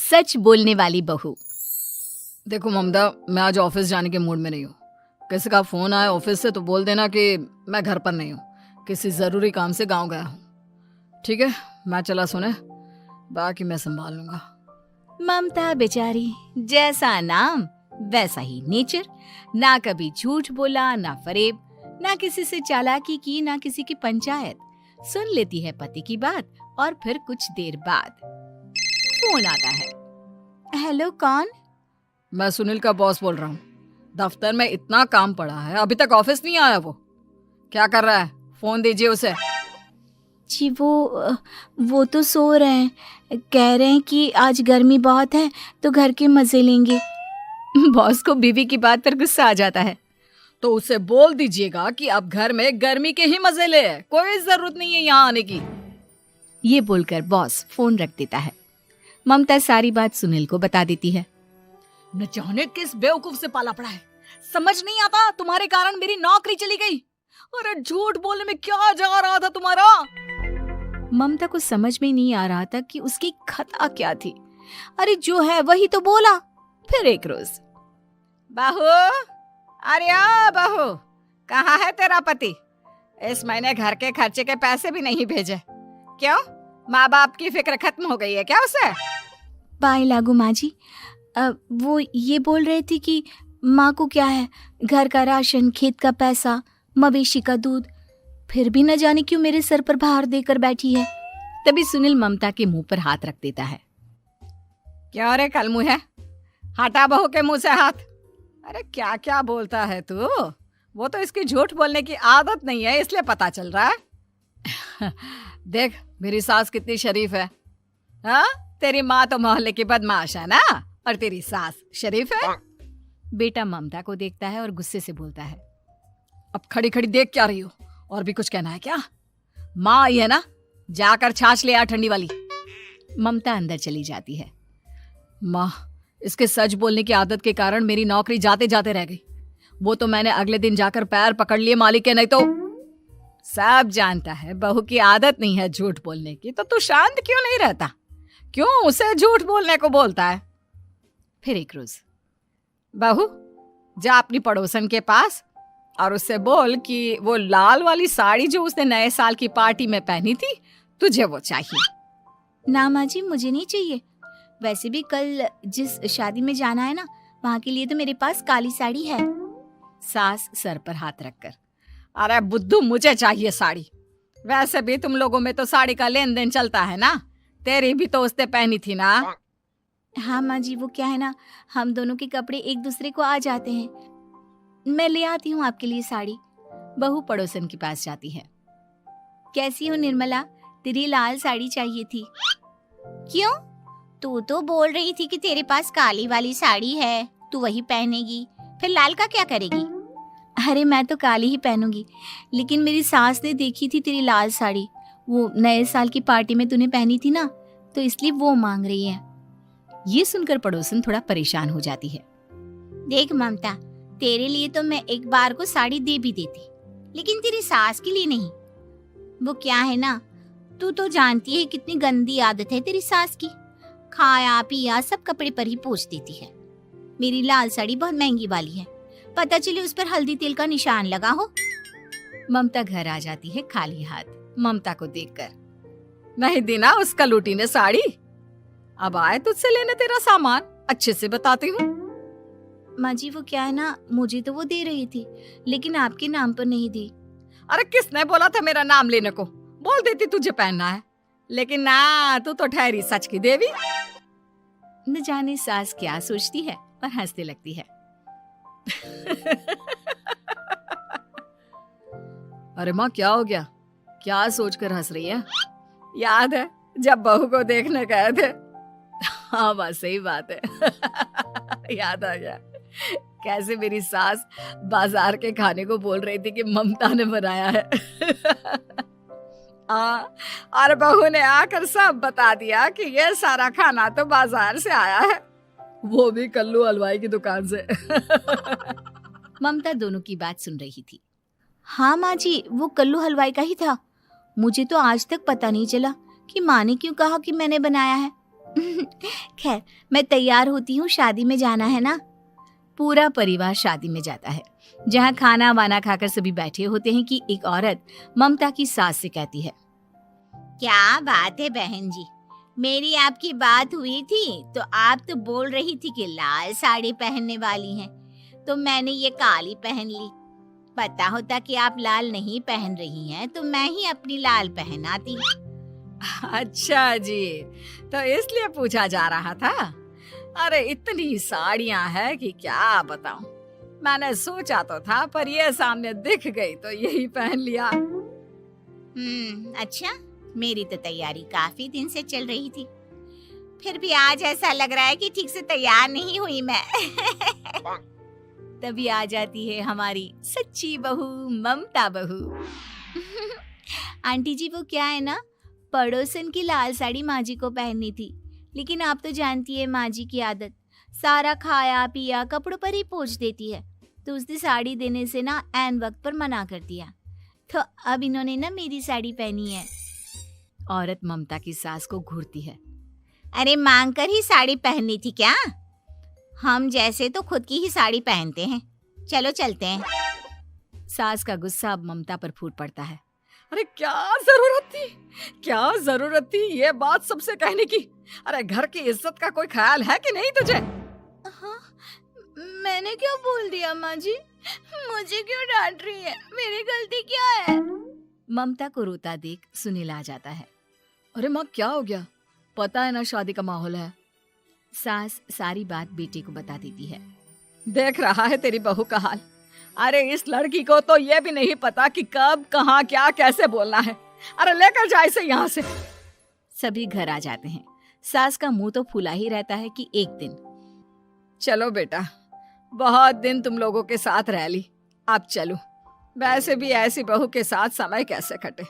सच बोलने वाली बहू। देखो ममता, मैं आज ऑफिस जाने के मूड में नहीं हूँ। किसी का फोन आया ऑफिस से तो बोल देना कि मैं घर पर नहीं हूँ, किसी जरूरी काम से गांव गया हूँ। ठीक है, मैं चला सोने, बाकी मैं संभाल लूंगा। ममता बेचारी, जैसा नाम वैसा ही नेचर। ना कभी झूठ बोला, ना फरेब, ना किसी से चालाकी की, ना किसी की पंचायत। सुन लेती है पति की बात और फिर कुछ देर बाद फोन आता है। हेलो, कौन? मैं सुनील का बॉस बोल रहा हूँ। दफ्तर में इतना काम पड़ा है, अभी तक ऑफिस नहीं आया। वो क्या कर रहा है? फोन दीजिए उसे। जी वो तो सो रहे हैं। कह रहे हैं कि आज गर्मी बहुत है तो घर के मजे लेंगे। बॉस को बीवी की बात पर गुस्सा आ जाता है। तो उसे बोल दीजिएगा कि अब घर में गर्मी के ही मजे ले, कोई जरूरत नहीं है यहाँ आने की। ये बोलकर बॉस फोन रख देता है। ममता सारी बात सुनील को बता देती है। न जाने किस बेवकूफ से पाला पड़ा है, समझ नहीं आता। तुम्हारे कारण मेरी नौकरी चली गई। अरे झूठ बोलने में क्या जा रहा था तुम्हारा? ममता को समझ में नहीं आ रहा था कि उसकी खता क्या थी। अरे जो है वही तो बोला। फिर एक रोज, बहू, अरे ओ बहू, कहाँ है तेरा पति? इस महीने घर के खर्चे के पैसे भी नहीं भेजे। क्यों, माँ बाप की फिक्र खत्म हो गई है क्या उसे? पाए लागू माँ जी, वो ये बोल रहे थे कि माँ को क्या है, घर का राशन, खेत का पैसा, मवेशी का दूध, फिर भी न जाने क्यों मेरे सर पर भार देकर बैठी है। तभी सुनील ममता के मुंह पर हाथ रख देता है। क्यों रे कलमुँह है, हटा बहू के मुंह से हाथ। अरे क्या क्या बोलता है तू? वो तो इसकी झूठ बोलने की आदत नहीं है, इसलिए पता चल रहा है। देख मेरी सास कितनी शरीफ है। हाँ, तेरी माँ तो मोहल्ले की बदमाश है ना, और तेरी सास शरीफ है। बेटा ममता को देखता है और गुस्से से बोलता है। अब खड़ी खड़ी देख क्या रही हो? और भी कुछ कहना है क्या? माँ आई है ना, जाकर छाछ ले आ ठंडी वाली। ममता अंदर चली जाती है। माँ, इसके सच बोलने की आदत के कारण मेरी नौकरी जाते जाते रह गई। वो तो मैंने अगले दिन जाकर पैर पकड़ लिए मालिक के, नहीं तो। सब जानता है बहू की आदत नहीं है झूठ बोलने की, तो तू शांत क्यों नहीं रहता? क्यों उसे झूठ बोलने को बोलता है? फिर एक रोज, बहू, जा अपनी पड़ोसन के पास और उससे बोल कि वो लाल वाली साड़ी जो उसने नए साल की पार्टी में पहनी थी, तुझे वो चाहिए। ना माँ जी, मुझे नहीं चाहिए। वैसे भी कल जिस शादी में जाना है ना, वहाँ के लिए तो मेरे पास काली साड़ी है। सास सर पर हाथ रखकर, अरे बुद्धू, मुझे चाहिए साड़ी। वैसे भी तुम लोगों में तो साड़ी का लेन देन चलता है ना, तेरी भी तो उसने पहनी थी ना। हाँ माँ जी, वो क्या है ना, हम दोनों के कपड़े एक दूसरे को आ जाते हैं। मैं ले आती हूँ आपके लिए साड़ी। बहू पड़ोसन के पास जाती है। कैसी हो निर्मला, तेरी लाल साड़ी चाहिए थी। क्यों? तू तो बोल रही थी कि तेरे पास काली वाली साड़ी है, तू वही पहनेगी, फिर लाल का क्या करेगी? अरे मैं तो काली ही पहनूंगी, लेकिन मेरी सास ने देखी थी तेरी लाल साड़ी, वो नए साल की पार्टी में तूने पहनी थी ना, तो इसलिए वो मांग रही है। ये सुनकर पड़ोसन थोड़ा परेशान हो जाती है। देख ममता, तेरे लिए तो मैं एक बार को साड़ी दे भी देती, लेकिन तेरी सास के लिए नहीं। वो क्या है ना, तू तो जानती है कितनी गंदी आदत है तेरी सास की, खाया पिया सब कपड़े पर ही पोंछ देती है। मेरी लाल साड़ी बहुत महंगी वाली है, पता चले उस पर हल्दी तेल का निशान लगा हो। ममता घर आ जाती है खाली हाथ। ममता को देखकर, नहीं देना उसका लूटी ने साड़ी। अब आए तुझसे लेने तेरा सामान, अच्छे से बताती हूँ। माँ जी, वो क्या है ना, मुझे तो वो दे रही थी, लेकिन आपके नाम पर नहीं दी। अरे किसने बोला था मेरा नाम लेने को? बोल देती तुझे पहनना है, लेकिन ना, तू तो ठहरी सच की देवी। न जाने सास क्या सोचती है और हंसने लगती है। अरे माँ, क्या हो गया? क्या सोचकर हंस रही है? याद है जब बहू को देखने गए थे? हाँ बस सही बात है। याद आ गया कैसे मेरी सास बाजार के खाने को बोल रही थी कि ममता ने बनाया है। और बहू ने आकर सब बता दिया कि ये सारा खाना तो बाजार से आया है, वो भी कल्लू हलवाई की दुकान से। ममता दोनों की बात सुन रही थी। हाँ माँ जी, वो कल्लू हलवाई का ही था। मुझे तो आज तक पता नहीं चला कि माँ ने क्यों कहा कि मैंने बनाया है। खैर, मैं तैयार होती हूँ, शादी में जाना है ना। पूरा परिवार शादी में जाता है, जहाँ खाना वाना खाकर सभी बैठे होते हैं कि एक औरत ममता की सास से कहती है, क्या बात है बहन जी, मेरी आपकी बात हुई थी तो आप तो बोल रही थी कि लाल साड़ी पहनने वाली हैं, तो मैंने ये काली पहन ली। पता होता कि आप लाल नहीं पहन रही हैं तो मैं ही अपनी लाल पहनाती। अच्छा जी, तो इसलिए पूछा जा रहा था। अरे इतनी साड़ियां हैं कि क्या बताऊं। मैंने सोचा तो था, पर ये सामने दिख गई तो यही पहन लिया। अच्छा, मेरी तो तैयारी काफी दिन से चल रही थी, फिर भी आज ऐसा लग रहा है कि ठीक से तैयार नहीं हुई मैं। तभी आ जाती है हमारी सच्ची बहू, ममता बहू। आंटी जी, वो क्या है ना, पड़ोसन की लाल साड़ी माँ जी को पहननी थी, लेकिन आप तो जानती है माँ जी की आदत, सारा खाया पिया कपड़ों पर ही पोंछ देती है, तो उसने साड़ी देने से ना ऐन वक्त पर मना कर दिया, तो अब इन्होंने ना मेरी साड़ी पहनी है। औरत ममता की सास को घूरती है, अरे मांग कर ही साड़ी पहननी थी क्या? हम जैसे तो खुद की ही साड़ी पहनते हैं, चलो चलते हैं। सास का गुस्सा अब ममता पर फूट पड़ता है। अरे क्या जरूरत थी ये बात सबसे कहने की? अरे घर की इज्जत का कोई ख्याल है कि नहीं तुझे? हाँ, मैंने क्या बोल दिया माँ जी? मुझे क्यों डांट रही है? मेरी गलती क्या है? ममता को रोता देख सुनील आ जाता है। अरे माँ, क्या हो गया? पता है ना शादी का माहौल है। सास सारी बात बेटे को बता देती है। देख रहा है तेरी बहू का हाल। अरे इस लड़की को तो ये भी नहीं पता कि कब कहाँ क्या कैसे बोलना है। अरे लेकर जा इसे यहाँ से। सभी घर आ जाते हैं। सास का मुंह तो फूला ही रहता है कि एक दिन, चलो बेटा, बहुत दिन तुम लोगों के साथ रह ली, अब चलो। वैसे भी ऐसी बहू के साथ समय कैसे कटे,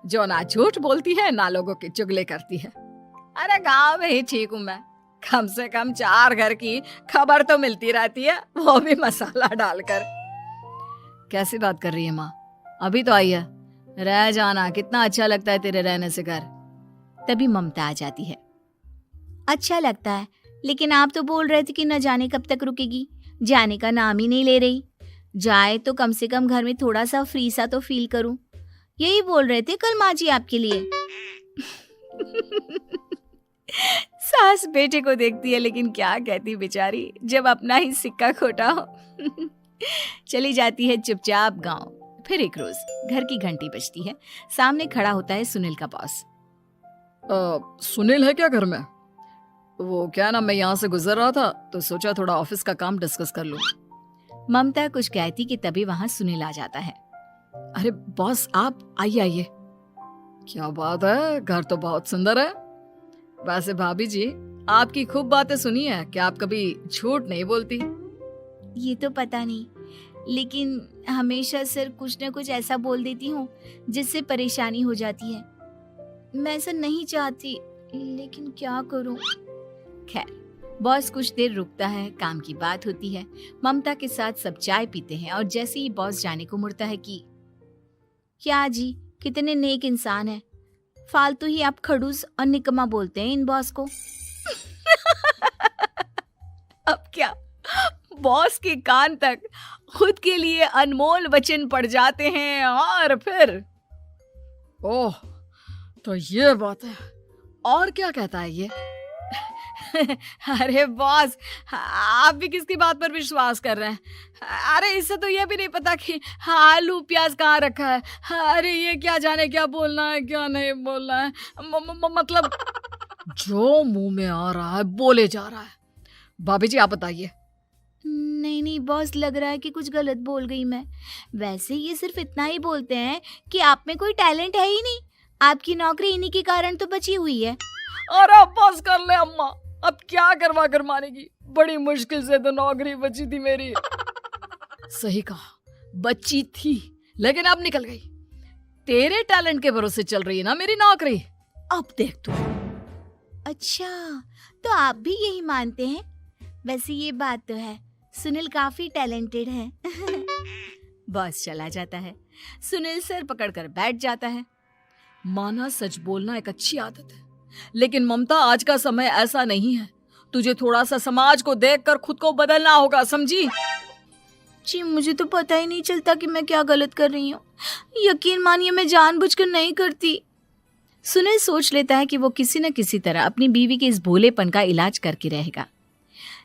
जो ना झूठ बोलती है ना लोगों की चुगली करती है। अरे गांव में ही ठीक हूँ मैं, कम से कम 4 घर की खबर तो मिलती रहती है, वो भी मसाला डालकर। कैसी बात कर रही है माँ? अभी तो आई है, रह जाना, कितना अच्छा लगता है तेरे रहने से घर। तभी ममता आ जाती है। अच्छा लगता है, लेकिन आप तो बोल रहे थे कि न जाने कब तक रुकेगी, जाने का नाम ही नहीं ले रही। जाए तो कम से कम घर में थोड़ा सा फ्री सा तो फील करूं, यही बोल रहे थे कल माँ जी आपके लिए। सास बेटे को देखती है, लेकिन क्या कहती बेचारी, जब अपना ही सिक्का खोटा हो। चली जाती है चुपचाप गांव। फिर एक रोज घर की घंटी बजती है। सामने खड़ा होता है सुनील का बॉस। सुनील है क्या घर में? वो क्या ना, मैं यहाँ से गुजर रहा था तो सोचा थोड़ा ऑफिस का काम डिस्कस कर लूं। ममता कुछ कहती कि तभी वहां सुनील आ जाता है। अरे बॉस, आप आइए आइए। क्या बात है, घर तो बहुत सुंदर है। वैसे भाभी जी, आपकी खूब बातें सुनी है कि आप कभी झूठ नहीं बोलती। ये तो पता नहीं, लेकिन हमेशा सिर कुछ न कुछ ऐसा बोल देती हूँ जिससे परेशानी हो जाती है। मैं ऐसा नहीं चाहती, लेकिन क्या करूँ। खैर, बॉस कुछ देर रुकता है, काम की बात होती है। ममता के साथ सब चाय पीते हैं और जैसे ही बॉस जाने को मुड़ता है कि क्या जी, कितने नेक इंसान है, फालतू ही आप खड़ूस और निकम्मा बोलते हैं इन बॉस को। अब क्या, बॉस के कान तक खुद के लिए अनमोल वचन पड़ जाते हैं और फिर ओह, तो ये बात है। और क्या कहता है ये? अरे बॉस, आप भी किसकी बात पर विश्वास कर रहे हैं? अरे इससे तो ये भी नहीं पता कि आलू प्याज कहाँ रखा है। अरे ये क्या जाने क्या बोलना है क्या नहीं बोलना है। मतलब जो मुंह में आ रहा है बोले जा रहा है। भाभी जी, आप बताइए। नहीं बॉस, लग रहा है कि कुछ गलत बोल गई मैं। वैसे ये सिर्फ इतना ही बोलते हैं कि आप में कोई टैलेंट है ही नहीं, आपकी नौकरी इन्हीं के कारण तो बची हुई है। अरे बस कर ले अम्मा, अब क्या करवा कर मानेगी, बड़ी मुश्किल से तो नौकरी बची थी मेरी। सही कहा, बची थी लेकिन अब निकल गई। तेरे टैलेंट के भरोसे चल रही है ना मेरी नौकरी, अब देख तू। अच्छा, तो आप भी यही मानते हैं? वैसे ये बात तो है, सुनील काफी टैलेंटेड है। बॉस चला जाता है। सुनील सर पकड़कर बैठ जाता है। माना सच बोलना एक अच्छी आदत है, लेकिन ममता, आज का समय ऐसा नहीं है। तुझे थोड़ा सा समाज को देखकर खुद को बदलना होगा, समझी? जी मुझे तो पता ही नहीं चलता कि मैं क्या गलत कर रही हूँ। यकीन मानिए मैं जानबूझकर नहीं करती। सुनील सोच लेता है कि वो किसी न किसी तरह अपनी बीवी के इस भोलेपन का इलाज करके रहेगा,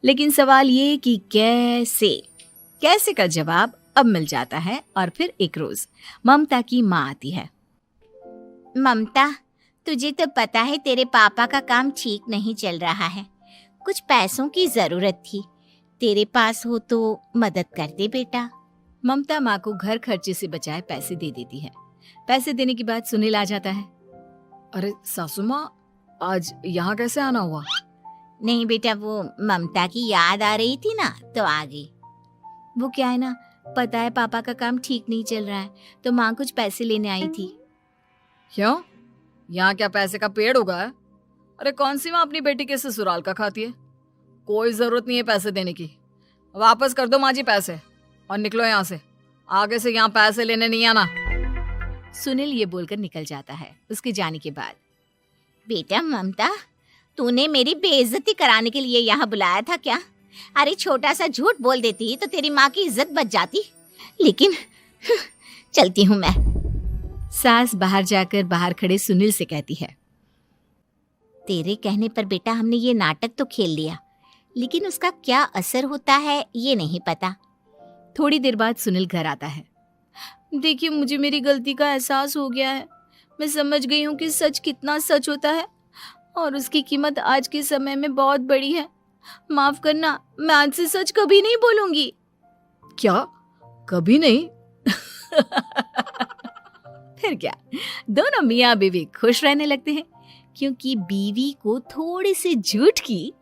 लेकिन सवाल ये कि कैसे का जवाब अब मिल जाता है। और फिर एक रोज ममता की माँ आती है। ममता, तुझे तो पता है तेरे पापा का काम ठीक नहीं चल रहा है, कुछ पैसों की जरूरत थी, तेरे पास हो तो मदद कर दे बेटा। ममता माँ को घर खर्चे से बचाए पैसे दे देती है। पैसे देने के बाद सुनील आ जाता है। अरे सासू माँ, आज यहाँ कैसे आना हुआ? नहीं बेटा, वो ममता की याद आ रही थी ना तो आ गई। वो क्या है ना, पता है पापा का काम ठीक नहीं चल रहा है, तो माँ कुछ पैसे लेने आई थी। क्यों? यहाँ क्या पैसे का पेड़ उगा है? अरे कौन सी माँ अपनी बेटी के ससुराल का खाती है? कोई जरूरत नहीं है पैसे देने की। वापस कर दो माँ जी पैसे और निकलो यहाँ से। आगे से यहाँ पैसे लेने नहीं आना। सुनील ये बोलकर निकल जाता है। उसके जाने के बाद, बेटा ममता, तूने मेरी बेइज्जती कराने के लिए यहाँ बुलाया था क्या? अरे छोटा सा झूठ बोल देती तो तेरी माँ की इज्जत बच जाती, लेकिन चलती हूँ मैं। सास बाहर जाकर बाहर खड़े सुनील से कहती है, तेरे कहने पर बेटा हमने ये नाटक तो खेल लिया, लेकिन उसका क्या असर होता है ये नहीं पता। थोड़ी देर बाद सुनील घर आता है। देखिए, मुझे मेरी गलती का एहसास हो गया है। मैं समझ गई हूँ कि सच कितना सच होता है और उसकी कीमत आज के समय में बहुत बड़ी है। माफ करना, मैं आज से सच कभी नहीं बोलूंगी। क्या? कभी नहीं? फिर क्या, दोनों मियाँ बीवी खुश रहने लगते हैं, क्योंकि बीवी को थोड़े से झूठ की